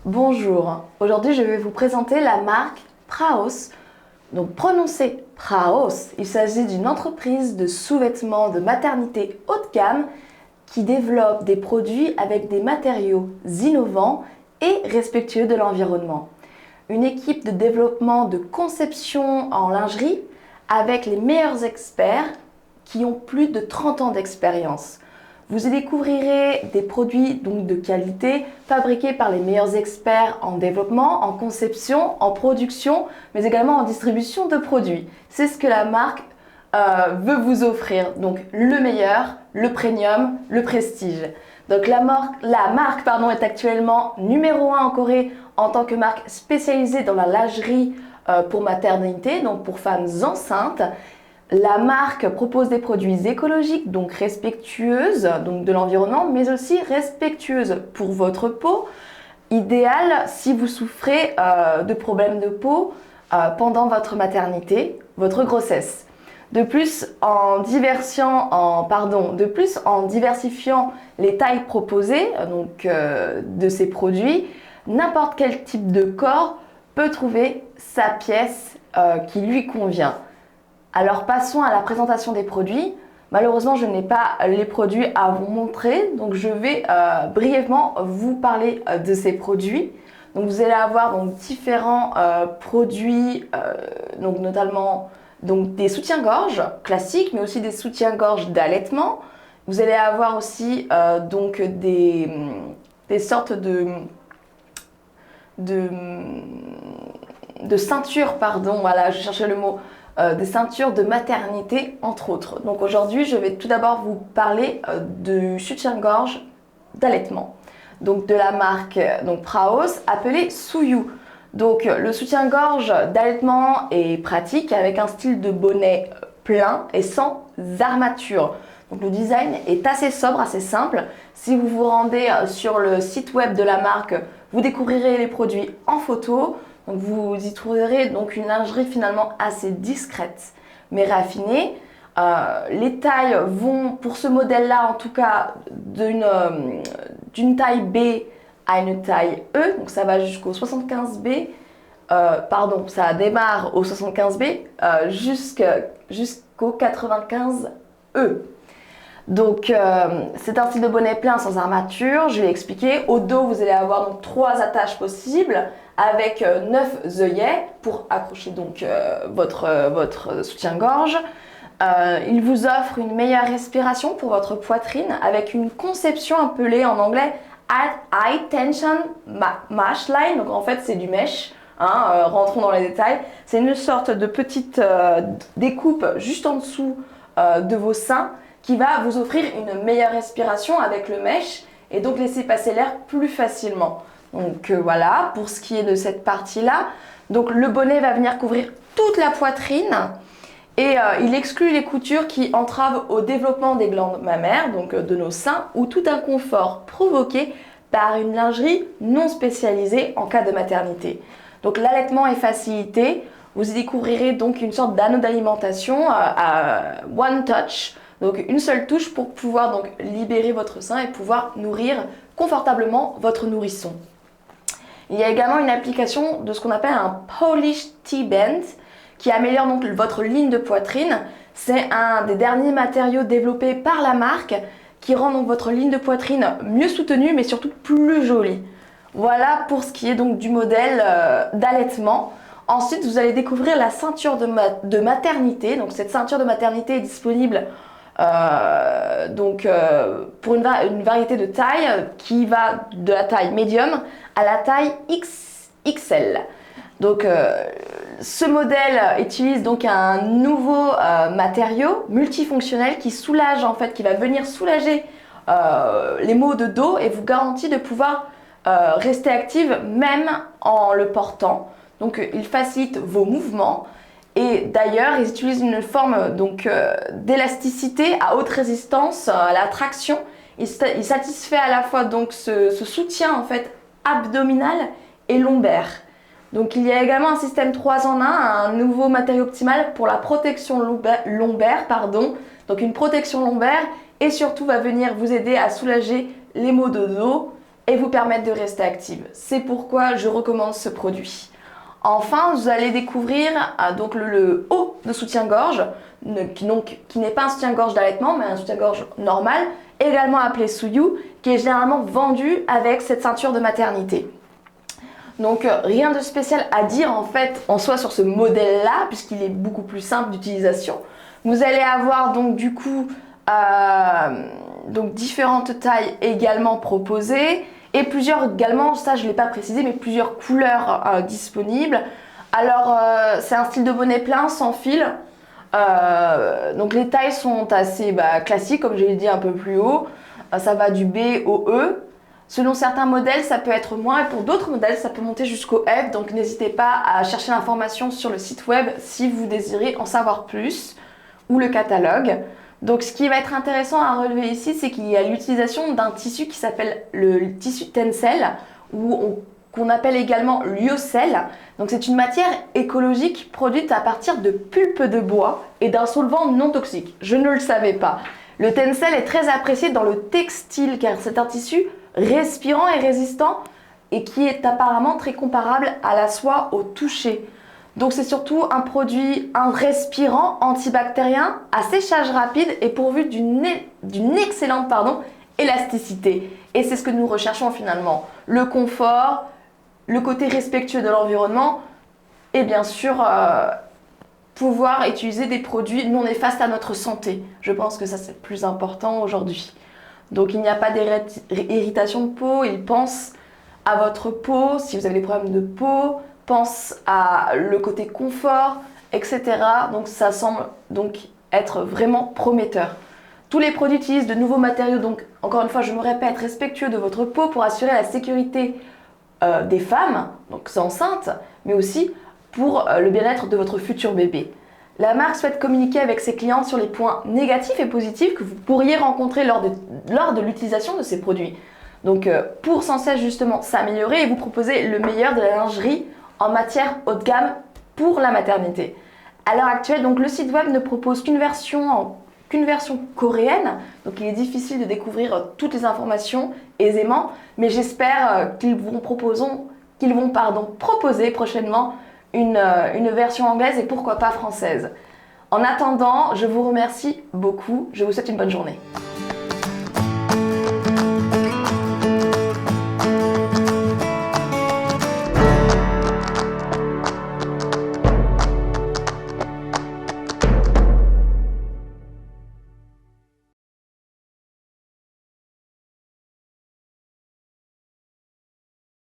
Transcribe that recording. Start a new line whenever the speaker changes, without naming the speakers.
Bonjour, aujourd'hui je vais vous présenter la marque Praos. Donc prononcé Praos, il s'agit d'une entreprise de sous-vêtements de maternité haut de gamme qui développe des produits avec des matériaux innovants et respectueux de l'environnement. Une équipe de développement de conception en lingerie avec les meilleurs experts qui ont plus de 30 ans d'expérience. Vous y découvrirez des produits donc de qualité fabriqués par les meilleurs experts en développement, en conception, en production, mais également en distribution de produits. C'est ce que la marque veut vous offrir. Donc le meilleur, le premium, le prestige. Donc la marque est actuellement numéro 1 en Corée en tant que marque spécialisée dans la lingerie pour maternité, donc pour femmes enceintes. La marque propose des produits écologiques, donc respectueuses donc de l'environnement, mais aussi respectueuses pour votre peau, idéal si vous souffrez de problèmes de peau pendant votre maternité, votre grossesse. De plus, en diversifiant les tailles proposées de ces produits, n'importe quel type de corps peut trouver sa pièce qui lui convient. Alors passons à la présentation des produits. Malheureusement, je n'ai pas les produits à vous montrer, donc je vais brièvement vous parler de ces produits. Donc vous allez avoir différents produits, notamment des soutiens-gorge classiques, mais aussi des soutiens-gorge d'allaitement. Vous allez avoir aussi des sortes de ceintures, pardon, voilà, je cherchais le mot. Des ceintures de maternité entre autres. Donc aujourd'hui je vais tout d'abord vous parler du soutien-gorge d'allaitement. Donc de la marque Praos appelé Suyu. Donc le soutien-gorge d'allaitement est pratique avec un style de bonnet plein et sans armature. Donc le design est assez sobre, assez simple. Si vous vous rendez sur le site web de la marque, vous découvrirez les produits en photo. Donc vous y trouverez donc une lingerie finalement assez discrète mais raffinée. Les tailles vont pour ce modèle-là en tout cas d'une taille B à une taille E, donc ça va jusqu'au 75B, ça démarre au 75B jusqu'au 95E. Donc c'est un style de bonnet plein sans armature, je l'ai expliqué. Au dos vous allez avoir donc 3 attaches possibles avec 9 œillets pour accrocher votre soutien-gorge. Il vous offre une meilleure respiration pour votre poitrine avec une conception appelée en anglais High Tension Mesh Line. Donc en fait c'est du mesh, rentrons dans les détails. C'est une sorte de petite découpe juste en dessous de vos seins qui va vous offrir une meilleure respiration avec le mesh et donc laisser passer l'air plus facilement. Donc voilà, pour ce qui est de cette partie-là. Donc le bonnet va venir couvrir toute la poitrine et il exclut les coutures qui entravent au développement des glandes mammaires, donc de nos seins, ou tout inconfort provoqué par une lingerie non spécialisée en cas de maternité. Donc l'allaitement est facilité. Vous y découvrirez donc une sorte d'anneau d'alimentation à one touch. Donc une seule touche pour pouvoir donc libérer votre sein et pouvoir nourrir confortablement votre nourrisson. Il y a également une application de ce qu'on appelle un Polish T-band qui améliore donc votre ligne de poitrine. C'est un des derniers matériaux développés par la marque qui rend donc votre ligne de poitrine mieux soutenue mais surtout plus jolie. Voilà pour ce qui est donc du modèle d'allaitement. Ensuite, vous allez découvrir la ceinture de maternité. Donc cette ceinture de maternité est disponible pour une variété de taille qui va de la taille médium à la taille XXL. Donc ce modèle utilise donc un nouveau matériau multifonctionnel qui va venir soulager les maux de dos et vous garantit de pouvoir rester active même en le portant. Donc il facilite vos mouvements. Et d'ailleurs, ils utilisent une forme d'élasticité à haute résistance à la traction. Il satisfait à la fois donc ce soutien en fait abdominal et lombaire. Donc il y a également un système 3 en 1, un nouveau matériau optimal pour la protection lombaire, donc une protection lombaire et surtout va venir vous aider à soulager les maux de dos et vous permettre de rester active. C'est pourquoi je recommande ce produit. Enfin, vous allez découvrir donc le haut de soutien-gorge, qui n'est pas un soutien-gorge d'allaitement, mais un soutien-gorge normal, également appelé Suyu, qui est généralement vendu avec cette ceinture de maternité. Donc rien de spécial à dire en fait en soi sur ce modèle-là, puisqu'il est beaucoup plus simple d'utilisation. Vous allez avoir donc du coup donc différentes tailles également proposées et plusieurs également, ça je ne l'ai pas précisé, mais plusieurs couleurs disponibles. Alors c'est un style de bonnet plein sans fil. Donc les tailles sont assez classiques comme je l'ai dit un peu plus haut. Ça va du B au E. Selon certains modèles, ça peut être moins et pour d'autres modèles, ça peut monter jusqu'au F. Donc n'hésitez pas à chercher l'information sur le site web si vous désirez en savoir plus ou le catalogue. Donc ce qui va être intéressant à relever ici, c'est qu'il y a l'utilisation d'un tissu qui s'appelle le tissu Tencel qu'on appelle également lyocell. Donc c'est une matière écologique produite à partir de pulpe de bois et d'un solvant non toxique. Je ne le savais pas. Le Tencel est très apprécié dans le textile car c'est un tissu respirant et résistant et qui est apparemment très comparable à la soie au toucher. Donc c'est surtout un produit, un respirant antibactérien à séchage rapide et pourvu d'une excellente élasticité. Et c'est ce que nous recherchons finalement. Le confort, le côté respectueux de l'environnement et bien sûr pouvoir utiliser des produits non néfastes à notre santé. Je pense que ça c'est le plus important aujourd'hui. Donc il n'y a pas d'irritation de peau, il pense à votre peau, si vous avez des problèmes de peau, pense à le côté confort, etc. Donc ça semble donc être vraiment prometteur. Tous les produits utilisent de nouveaux matériaux, donc encore une fois je me répète, respectueux de votre peau pour assurer la sécurité des femmes, donc enceintes, mais aussi pour le bien-être de votre futur bébé. La marque souhaite communiquer avec ses clients sur les points négatifs et positifs que vous pourriez rencontrer lors de l'utilisation de ces produits. Donc pour sans cesse justement s'améliorer et vous proposer le meilleur de la lingerie en matière haut de gamme pour la maternité. À l'heure actuelle, donc, le site web ne propose qu'une version coréenne, donc il est difficile de découvrir toutes les informations aisément, mais j'espère qu'ils vont proposer prochainement une version anglaise et pourquoi pas française. En attendant, je vous remercie beaucoup, je vous souhaite une bonne journée.